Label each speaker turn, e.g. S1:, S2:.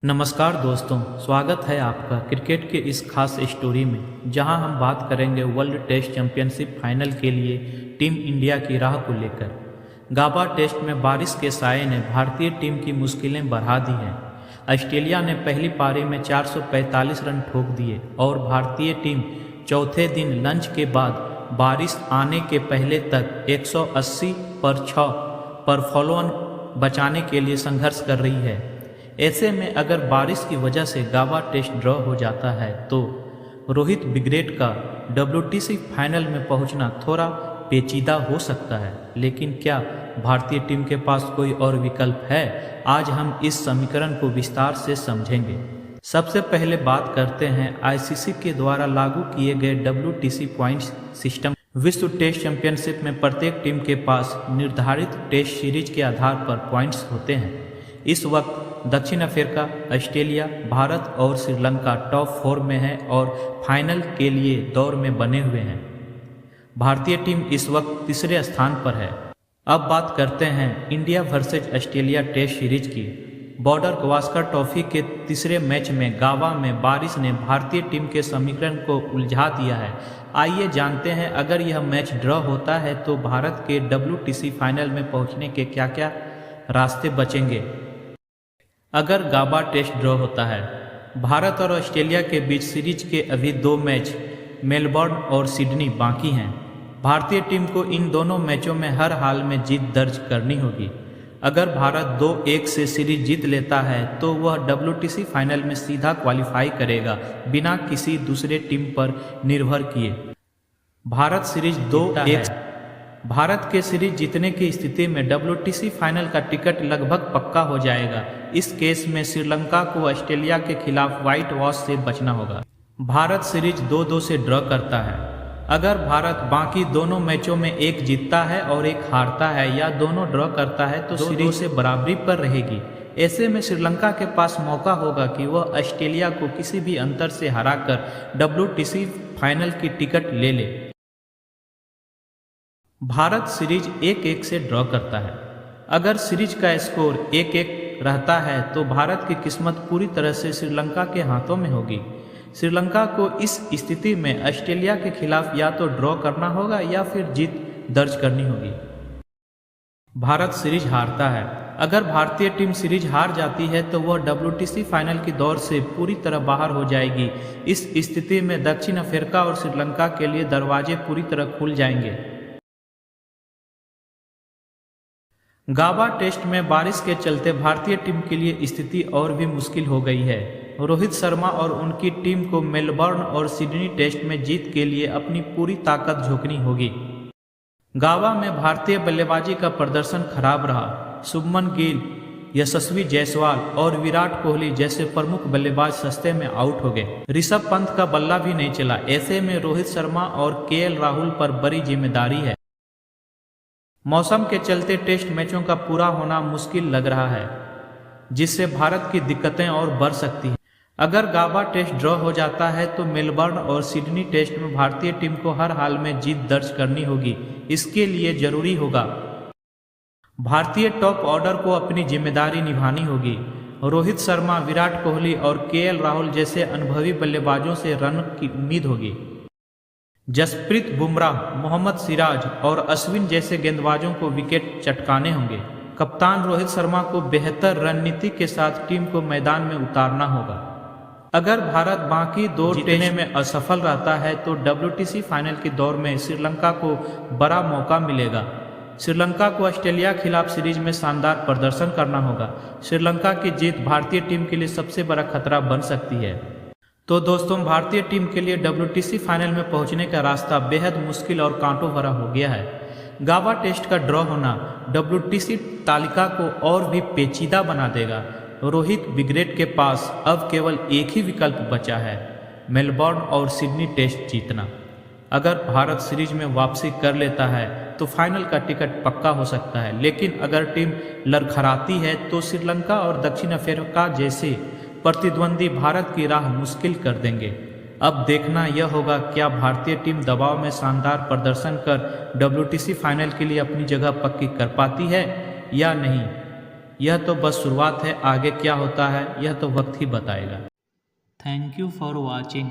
S1: नमस्कार दोस्तों, स्वागत है आपका क्रिकेट के इस खास स्टोरी में जहां हम बात करेंगे वर्ल्ड टेस्ट चैंपियनशिप फाइनल के लिए टीम इंडिया की राह को लेकर। गाबा टेस्ट में बारिश के साये ने भारतीय टीम की मुश्किलें बढ़ा दी हैं। ऑस्ट्रेलिया ने पहली पारी में 445 रन ठोक दिए और भारतीय टीम चौथे दिन लंच के बाद बारिश आने के पहले तक 180 पर 6 पर फॉलोअन बचाने के लिए संघर्ष कर रही है। ऐसे में अगर बारिश की वजह से गाबा टेस्ट ड्रॉ हो जाता है तो रोहित ब्रिगेड का WTC फाइनल में पहुंचना थोड़ा पेचीदा हो सकता है। लेकिन क्या भारतीय टीम के पास कोई और विकल्प है? आज हम इस समीकरण को विस्तार से समझेंगे। सबसे पहले बात करते हैं ICC के द्वारा लागू किए गए WTC पॉइंट्स सिस्टम। विश्व टेस्ट चैंपियनशिप में प्रत्येक टीम के पास निर्धारित टेस्ट सीरीज के आधार पर पॉइंट्स होते हैं। इस वक्त दक्षिण अफ्रीका, ऑस्ट्रेलिया, भारत और श्रीलंका टॉप 4 में है और फाइनल के लिए दौर में बने हुए हैं। भारतीय टीम इस वक्त तीसरे स्थान पर है। अब बात करते हैं India versus Australia test series की। बॉर्डर गवास्कर ट्रॉफी के तीसरे मैच में गाबा में बारिश ने भारतीय टीम के समीकरण को उलझा दिया है। आइए जानते हैं, अगर यह मैच ड्रॉ होता है तो भारत के WTC फाइनल में पहुंचने के क्या क्या रास्ते बचेंगे। अगर गाबा टेस्ट ड्रॉ होता है, भारत और ऑस्ट्रेलिया के बीच सीरीज के अभी 2 मैच मेलबर्न और सिडनी बाकी हैं। भारतीय टीम को इन दोनों मैचों में हर हाल में जीत दर्ज करनी होगी। अगर भारत 2-1 से सीरीज जीत लेता है तो वह WTC फाइनल में सीधा क्वालिफाई करेगा बिना किसी दूसरे टीम पर निर्भर किए। भारत सीरीज 2-1 भारत के सीरीज जीतने की स्थिति में WTC फाइनल का टिकट लगभग पक्का हो जाएगा। इस केस में श्रीलंका को ऑस्ट्रेलिया के खिलाफ व्हाइट वॉश से बचना होगा। भारत सीरीज 2-2 से ड्रॉ करता है। अगर भारत बाकी दोनों मैचों में एक जीतता है और एक हारता है या दोनों ड्रॉ करता है तो सीरीज से बराबरी पर रहेगी। ऐसे में श्रीलंका के पास मौका होगा कि वह ऑस्ट्रेलिया को किसी भी अंतर से हराकर WTC फाइनल की टिकट ले ले। भारत सीरीज 1-1 से ड्रॉ करता है। अगर सीरीज का स्कोर 1-1 रहता है तो भारत की किस्मत पूरी तरह से श्रीलंका के हाथों में होगी। श्रीलंका को इस स्थिति में ऑस्ट्रेलिया के खिलाफ या तो ड्रॉ करना होगा या फिर जीत दर्ज करनी होगी। भारत सीरीज हारता है। अगर भारतीय टीम सीरीज हार जाती है तो वह WTC फाइनल की दौड़ से पूरी तरह बाहर हो जाएगी। इस स्थिति में दक्षिण अफ्रीका और श्रीलंका के लिए दरवाजे पूरी तरह खुल जाएंगे। गाबा टेस्ट में बारिश के चलते भारतीय टीम के लिए स्थिति और भी मुश्किल हो गई है। रोहित शर्मा और उनकी टीम को मेलबर्न और सिडनी टेस्ट में जीत के लिए अपनी पूरी ताकत झोंकनी होगी। गाबा में भारतीय बल्लेबाजी का प्रदर्शन खराब रहा। शुभमन गिल, यशस्वी जायसवाल और विराट कोहली जैसे प्रमुख बल्लेबाज सस्ते में आउट हो गए। ऋषभ पंत का बल्ला भी नहीं चला। ऐसे में रोहित शर्मा और KL राहुल पर बड़ी जिम्मेदारी है। मौसम के चलते टेस्ट मैचों का पूरा होना मुश्किल लग रहा है, जिससे भारत की दिक्कतें और बढ़ सकती हैं। अगर गाबा टेस्ट ड्रॉ हो जाता है तो मेलबर्न और सिडनी टेस्ट में भारतीय टीम को हर हाल में जीत दर्ज करनी होगी। इसके लिए जरूरी होगा भारतीय टॉप ऑर्डर को अपनी जिम्मेदारी निभानी होगी। रोहित शर्मा, विराट कोहली और KL राहुल जैसे अनुभवी बल्लेबाजों से रन की उम्मीद होगी। जसप्रीत बुमराह, मोहम्मद सिराज और अश्विन जैसे गेंदबाजों को विकेट चटकाने होंगे। कप्तान रोहित शर्मा को बेहतर रणनीति के साथ टीम को मैदान में उतारना होगा। अगर भारत बाकी 2 जीतने में असफल रहता है तो WTC फाइनल की दौड़ में श्रीलंका को बड़ा मौका मिलेगा। श्रीलंका को ऑस्ट्रेलिया खिलाफ सीरीज में शानदार प्रदर्शन करना होगा। श्रीलंका की जीत भारतीय टीम के लिए सबसे बड़ा खतरा बन सकती है। तो दोस्तों, भारतीय टीम के लिए WTC फाइनल में पहुंचने का रास्ता बेहद मुश्किल और कांटों भरा हो गया है। गाबा टेस्ट का ड्रॉ होना WTC तालिका को और भी पेचीदा बना देगा। रोहित ब्रिगेड के पास अब केवल एक ही विकल्प बचा है, मेलबर्न और सिडनी टेस्ट जीतना। अगर भारत सीरीज में वापसी कर लेता है तो फाइनल का टिकट पक्का हो सकता है। लेकिन अगर टीम लड़खड़ाती है तो श्रीलंका और दक्षिण अफ्रीका जैसे प्रतिद्वंदी भारत की राह मुश्किल कर देंगे। अब देखना यह होगा, क्या भारतीय टीम दबाव में शानदार प्रदर्शन कर WTC फाइनल के लिए अपनी जगह पक्की कर पाती है या नहीं। यह तो बस शुरुआत है, आगे क्या होता है यह तो वक्त ही बताएगा। Thank you for watching.